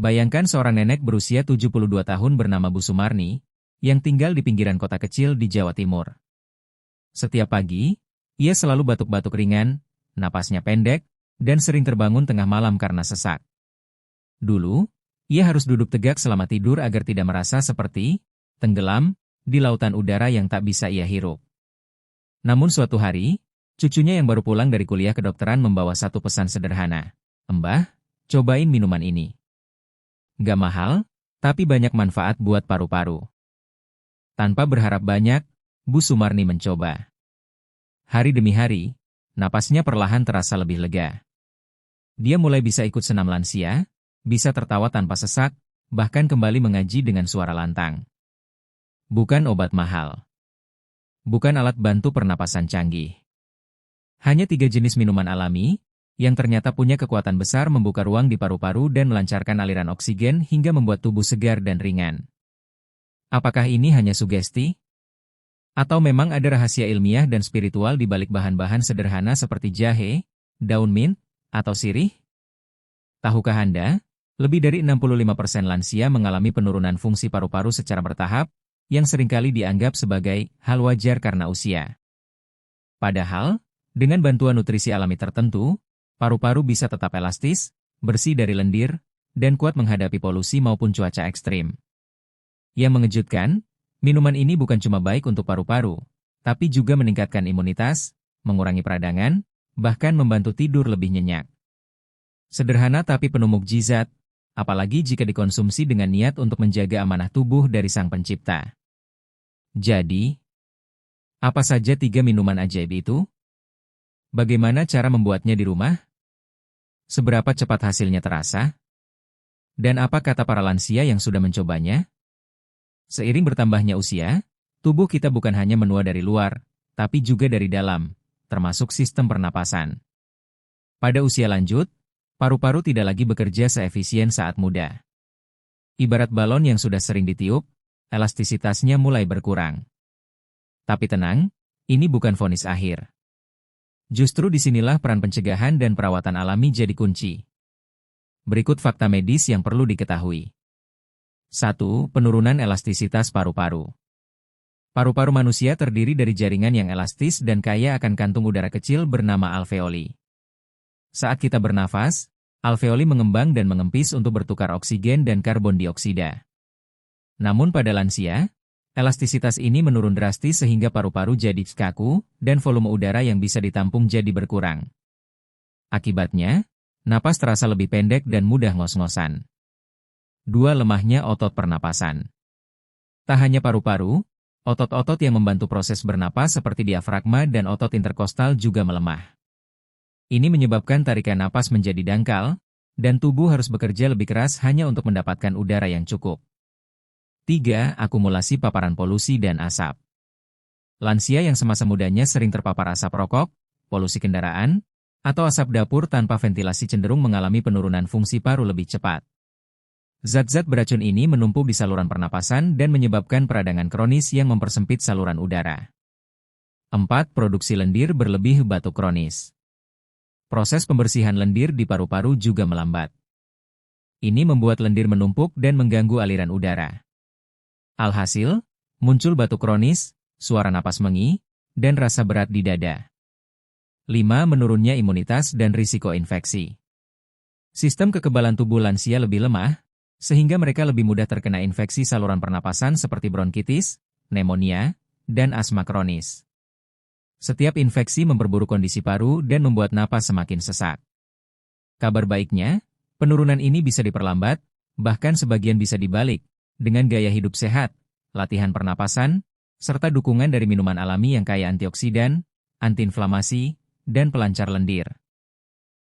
Bayangkan seorang nenek berusia 72 tahun bernama Bu Sumarni, yang tinggal di pinggiran kota kecil di Jawa Timur. Setiap pagi, ia selalu batuk-batuk ringan, napasnya pendek, dan sering terbangun tengah malam karena sesak. Dulu, ia harus duduk tegak selama tidur agar tidak merasa seperti tenggelam di lautan udara yang tak bisa ia hirup. Namun suatu hari, cucunya yang baru pulang dari kuliah kedokteran membawa satu pesan sederhana. "Mbah, cobain minuman ini. Gak mahal, tapi banyak manfaat buat paru-paru." Tanpa berharap banyak, Bu Sumarni mencoba. Hari demi hari, napasnya perlahan terasa lebih lega. Dia mulai bisa ikut senam lansia, bisa tertawa tanpa sesak, bahkan kembali mengaji dengan suara lantang. Bukan obat mahal. Bukan alat bantu pernapasan canggih. Hanya 3 jenis minuman alami, yang ternyata punya kekuatan besar membuka ruang di paru-paru dan melancarkan aliran oksigen hingga membuat tubuh segar dan ringan. Apakah ini hanya sugesti? Atau memang ada rahasia ilmiah dan spiritual di balik bahan-bahan sederhana seperti jahe, daun mint, atau sirih? Tahukah Anda, lebih dari 65% lansia mengalami penurunan fungsi paru-paru secara bertahap, yang seringkali dianggap sebagai hal wajar karena usia. Padahal, dengan bantuan nutrisi alami tertentu, paru-paru bisa tetap elastis, bersih dari lendir, dan kuat menghadapi polusi maupun cuaca ekstrim. Yang mengejutkan, minuman ini bukan cuma baik untuk paru-paru, tapi juga meningkatkan imunitas, mengurangi peradangan, bahkan membantu tidur lebih nyenyak. Sederhana tapi penuh mukjizat, apalagi jika dikonsumsi dengan niat untuk menjaga amanah tubuh dari Sang Pencipta. Jadi, apa saja 3 minuman ajaib itu? Bagaimana cara membuatnya di rumah? Seberapa cepat hasilnya terasa? Dan apa kata para lansia yang sudah mencobanya? Seiring bertambahnya usia, tubuh kita bukan hanya menua dari luar, tapi juga dari dalam, termasuk sistem pernapasan. Pada usia lanjut, paru-paru tidak lagi bekerja seefisien saat muda. Ibarat balon yang sudah sering ditiup, elastisitasnya mulai berkurang. Tapi tenang, ini bukan vonis akhir. Justru disinilah peran pencegahan dan perawatan alami jadi kunci. Berikut fakta medis yang perlu diketahui. 1. Penurunan elastisitas paru-paru. Paru-paru manusia terdiri dari jaringan yang elastis dan kaya akan kantung udara kecil bernama alveoli. Saat kita bernafas, alveoli mengembang dan mengempis untuk bertukar oksigen dan karbon dioksida. Namun pada lansia, elastisitas ini menurun drastis sehingga paru-paru jadi kaku dan volume udara yang bisa ditampung jadi berkurang. Akibatnya, napas terasa lebih pendek dan mudah ngos-ngosan. 2. Lemahnya otot pernapasan. Tak hanya paru-paru, otot-otot yang membantu proses bernapas seperti diafragma dan otot interkostal juga melemah. Ini menyebabkan tarikan napas menjadi dangkal, dan tubuh harus bekerja lebih keras hanya untuk mendapatkan udara yang cukup. 3. Akumulasi paparan polusi dan asap. Lansia yang semasa mudanya sering terpapar asap rokok, polusi kendaraan, atau asap dapur tanpa ventilasi cenderung mengalami penurunan fungsi paru lebih cepat. Zat-zat beracun ini menumpuk di saluran pernapasan dan menyebabkan peradangan kronis yang mempersempit saluran udara. 4. Produksi lendir berlebih batuk kronis. Proses pembersihan lendir di paru-paru juga melambat. Ini membuat lendir menumpuk dan mengganggu aliran udara. Alhasil, muncul batuk kronis, suara napas mengi, dan rasa berat di dada. 5. Menurunnya imunitas dan risiko infeksi. Sistem kekebalan tubuh lansia lebih lemah, sehingga mereka lebih mudah terkena infeksi saluran pernapasan seperti bronkitis, pneumonia, dan asma kronis. Setiap infeksi memperburuk kondisi paru dan membuat napas semakin sesak. Kabar baiknya, penurunan ini bisa diperlambat, bahkan sebagian bisa dibalik, dengan gaya hidup sehat, latihan pernapasan, serta dukungan dari minuman alami yang kaya antioksidan, antiinflamasi, dan pelancar lendir.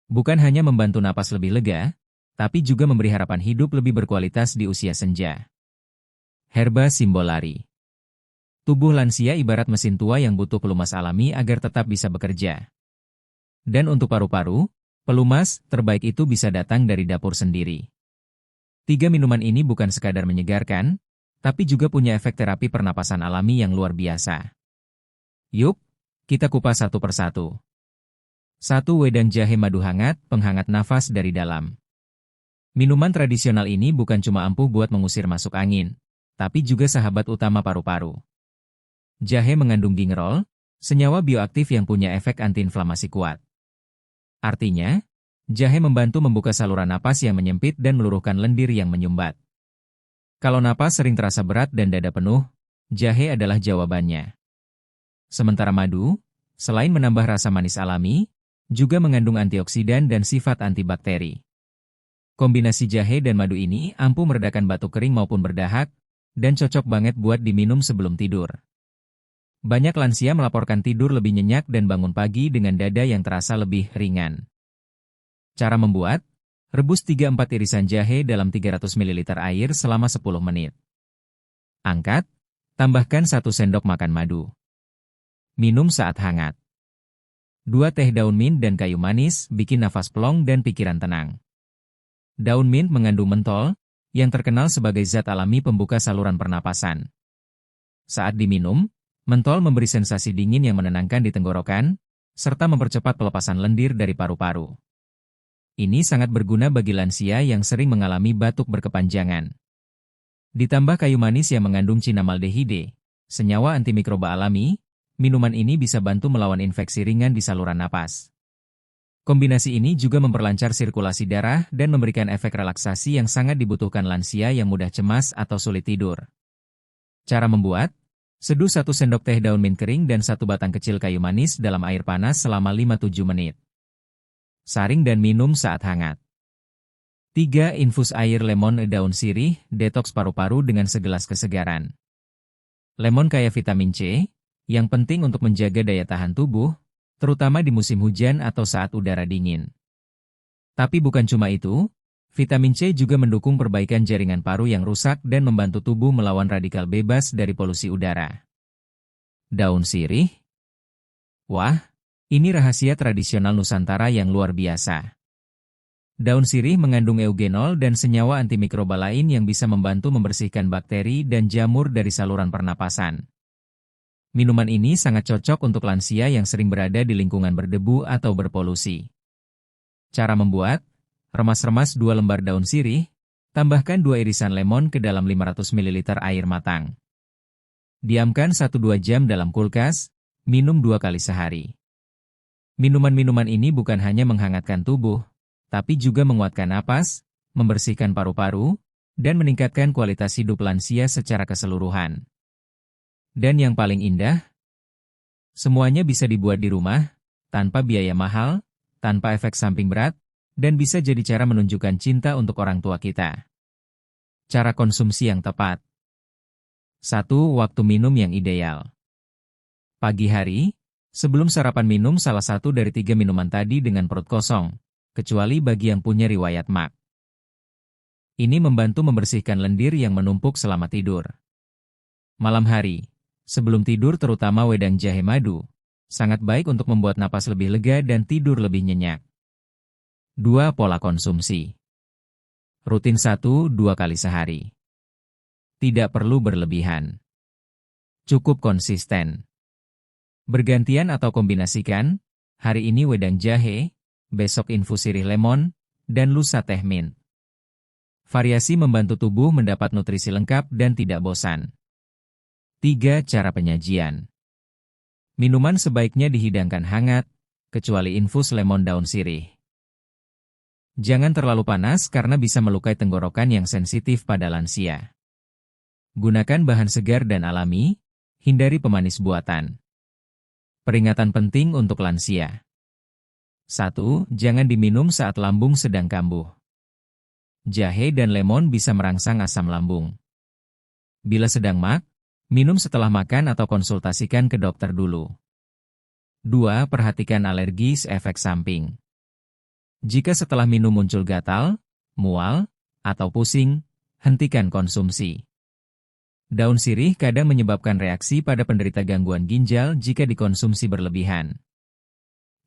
Bukan hanya membantu napas lebih lega, tapi juga memberi harapan hidup lebih berkualitas di usia senja. Herba Simbolari. Tubuh lansia ibarat mesin tua yang butuh pelumas alami agar tetap bisa bekerja. Dan untuk paru-paru, pelumas terbaik itu bisa datang dari dapur sendiri. 3 minuman ini bukan sekadar menyegarkan, tapi juga punya efek terapi pernapasan alami yang luar biasa. Yuk, kita kupas satu persatu. 1. Wedang jahe madu hangat, penghangat nafas dari dalam. Minuman tradisional ini bukan cuma ampuh buat mengusir masuk angin, tapi juga sahabat utama paru-paru. Jahe mengandung gingerol, senyawa bioaktif yang punya efek antiinflamasi kuat. Artinya, jahe membantu membuka saluran napas yang menyempit dan meluruhkan lendir yang menyumbat. Kalau napas sering terasa berat dan dada penuh, jahe adalah jawabannya. Sementara madu, selain menambah rasa manis alami, juga mengandung antioksidan dan sifat antibakteri. Kombinasi jahe dan madu ini ampuh meredakan batuk kering maupun berdahak, dan cocok banget buat diminum sebelum tidur. Banyak lansia melaporkan tidur lebih nyenyak dan bangun pagi dengan dada yang terasa lebih ringan. Cara membuat: rebus 3-4 irisan jahe dalam 300 ml air selama 10 menit. Angkat, tambahkan 1 sendok makan madu. Minum saat hangat. 2 teh daun mint dan kayu manis bikin nafas plong dan pikiran tenang. Daun mint mengandung mentol, yang terkenal sebagai zat alami pembuka saluran pernapasan. Saat diminum, mentol memberi sensasi dingin yang menenangkan di tenggorokan, serta mempercepat pelepasan lendir dari paru-paru. Ini sangat berguna bagi lansia yang sering mengalami batuk berkepanjangan. Ditambah kayu manis yang mengandung cinamaldehide, senyawa antimikroba alami, minuman ini bisa bantu melawan infeksi ringan di saluran napas. Kombinasi ini juga memperlancar sirkulasi darah dan memberikan efek relaksasi yang sangat dibutuhkan lansia yang mudah cemas atau sulit tidur. Cara membuat: seduh 1 sendok teh daun mint kering dan 1 batang kecil kayu manis dalam air panas selama 5-7 menit. Saring dan minum saat hangat. 3. Infus air lemon daun sirih, detoks paru-paru dengan segelas kesegaran. Lemon kaya vitamin C, yang penting untuk menjaga daya tahan tubuh, terutama di musim hujan atau saat udara dingin. Tapi bukan cuma itu, vitamin C juga mendukung perbaikan jaringan paru yang rusak dan membantu tubuh melawan radikal bebas dari polusi udara. Daun sirih? Wah, ini rahasia tradisional Nusantara yang luar biasa. Daun sirih mengandung eugenol dan senyawa antimikroba lain yang bisa membantu membersihkan bakteri dan jamur dari saluran pernapasan. Minuman ini sangat cocok untuk lansia yang sering berada di lingkungan berdebu atau berpolusi. Cara membuat: remas-remas 2 lembar daun sirih, tambahkan 2 irisan lemon ke dalam 500 ml air matang. Diamkan 1-2 jam dalam kulkas, minum 2 kali sehari. Minuman-minuman ini bukan hanya menghangatkan tubuh, tapi juga menguatkan napas, membersihkan paru-paru, dan meningkatkan kualitas hidup lansia secara keseluruhan. Dan yang paling indah, semuanya bisa dibuat di rumah, tanpa biaya mahal, tanpa efek samping berat, dan bisa jadi cara menunjukkan cinta untuk orang tua kita. Cara konsumsi yang tepat. 1. Waktu minum yang ideal. Pagi hari, sebelum sarapan minum salah satu dari 3 minuman tadi dengan perut kosong, kecuali bagi yang punya riwayat MAG. Ini membantu membersihkan lendir yang menumpuk selama tidur. Malam hari, sebelum tidur terutama wedang jahe madu, sangat baik untuk membuat napas lebih lega dan tidur lebih nyenyak. 2. Pola konsumsi. Rutin 1-2 kali sehari. Tidak perlu berlebihan. Cukup konsisten. Bergantian atau kombinasikan, hari ini wedang jahe, besok infus sirih lemon, dan lusa teh mint. Variasi membantu tubuh mendapat nutrisi lengkap dan tidak bosan. 3. Cara penyajian. Minuman sebaiknya dihidangkan hangat, kecuali infus lemon daun sirih. Jangan terlalu panas karena bisa melukai tenggorokan yang sensitif pada lansia. Gunakan bahan segar dan alami, hindari pemanis buatan. Peringatan penting untuk lansia. 1. Jangan diminum saat lambung sedang kambuh. Jahe dan lemon bisa merangsang asam lambung. Bila sedang MAG, minum setelah makan atau konsultasikan ke dokter dulu. 2. Perhatikan alergi efek samping. Jika setelah minum muncul gatal, mual, atau pusing, hentikan konsumsi. Daun sirih kadang menyebabkan reaksi pada penderita gangguan ginjal jika dikonsumsi berlebihan.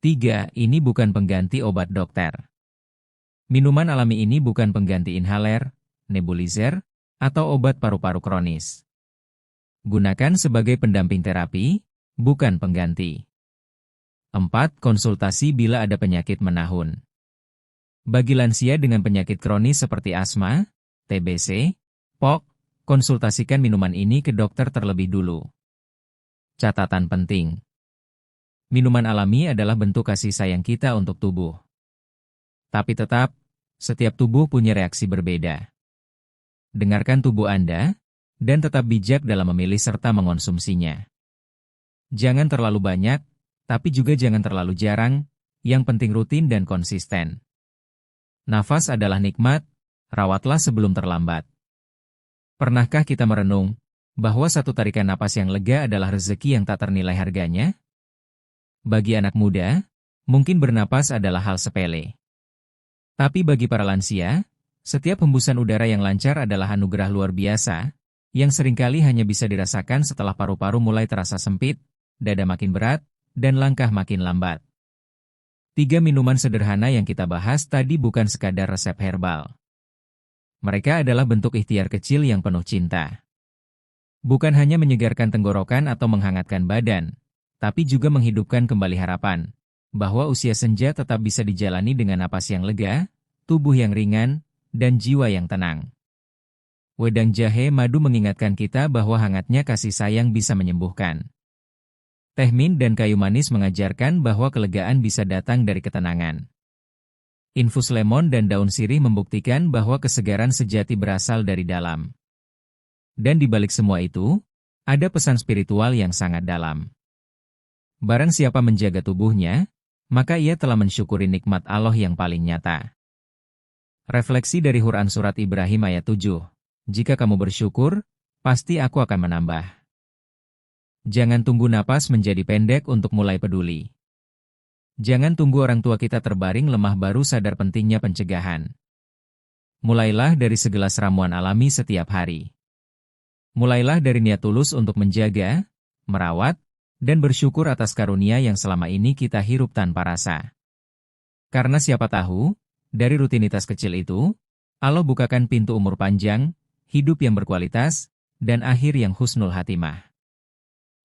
3. Ini bukan pengganti obat dokter. Minuman alami ini bukan pengganti inhaler, nebulizer, atau obat paru-paru kronis. Gunakan sebagai pendamping terapi, bukan pengganti. 4. Konsultasi bila ada penyakit menahun. Bagi lansia dengan penyakit kronis seperti asma, TBC, POK, konsultasikan minuman ini ke dokter terlebih dulu. Catatan penting. Minuman alami adalah bentuk kasih sayang kita untuk tubuh. Tapi tetap, setiap tubuh punya reaksi berbeda. Dengarkan tubuh Anda, dan tetap bijak dalam memilih serta mengonsumsinya. Jangan terlalu banyak, tapi juga jangan terlalu jarang, yang penting rutin dan konsisten. Nafas adalah nikmat, rawatlah sebelum terlambat. Pernahkah kita merenung, bahwa satu tarikan napas yang lega adalah rezeki yang tak ternilai harganya? Bagi anak muda, mungkin bernapas adalah hal sepele. Tapi bagi para lansia, setiap hembusan udara yang lancar adalah anugerah luar biasa, yang seringkali hanya bisa dirasakan setelah paru-paru mulai terasa sempit, dada makin berat, dan langkah makin lambat. 3 minuman sederhana yang kita bahas tadi bukan sekadar resep herbal. Mereka adalah bentuk ikhtiar kecil yang penuh cinta. Bukan hanya menyegarkan tenggorokan atau menghangatkan badan, tapi juga menghidupkan kembali harapan, bahwa usia senja tetap bisa dijalani dengan napas yang lega, tubuh yang ringan, dan jiwa yang tenang. Wedang jahe madu mengingatkan kita bahwa hangatnya kasih sayang bisa menyembuhkan. Teh mint dan kayu manis mengajarkan bahwa kelegaan bisa datang dari ketenangan. Infus lemon dan daun sirih membuktikan bahwa kesegaran sejati berasal dari dalam. Dan di balik semua itu, ada pesan spiritual yang sangat dalam. Barang siapa menjaga tubuhnya, maka ia telah mensyukuri nikmat Allah yang paling nyata. Refleksi dari Quran Surat Ibrahim ayat 7. Jika kamu bersyukur, pasti aku akan menambah. Jangan tunggu napas menjadi pendek untuk mulai peduli. Jangan tunggu orang tua kita terbaring lemah baru sadar pentingnya pencegahan. Mulailah dari segelas ramuan alami setiap hari. Mulailah dari niat tulus untuk menjaga, merawat, dan bersyukur atas karunia yang selama ini kita hirup tanpa rasa. Karena siapa tahu, dari rutinitas kecil itu, Allah bukakan pintu umur panjang, hidup yang berkualitas, dan akhir yang husnul hatimah.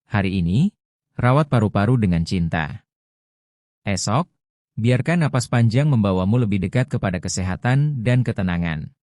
Hari ini, rawat paru-paru dengan cinta. Esok, biarkan napas panjang membawamu lebih dekat kepada kesehatan dan ketenangan.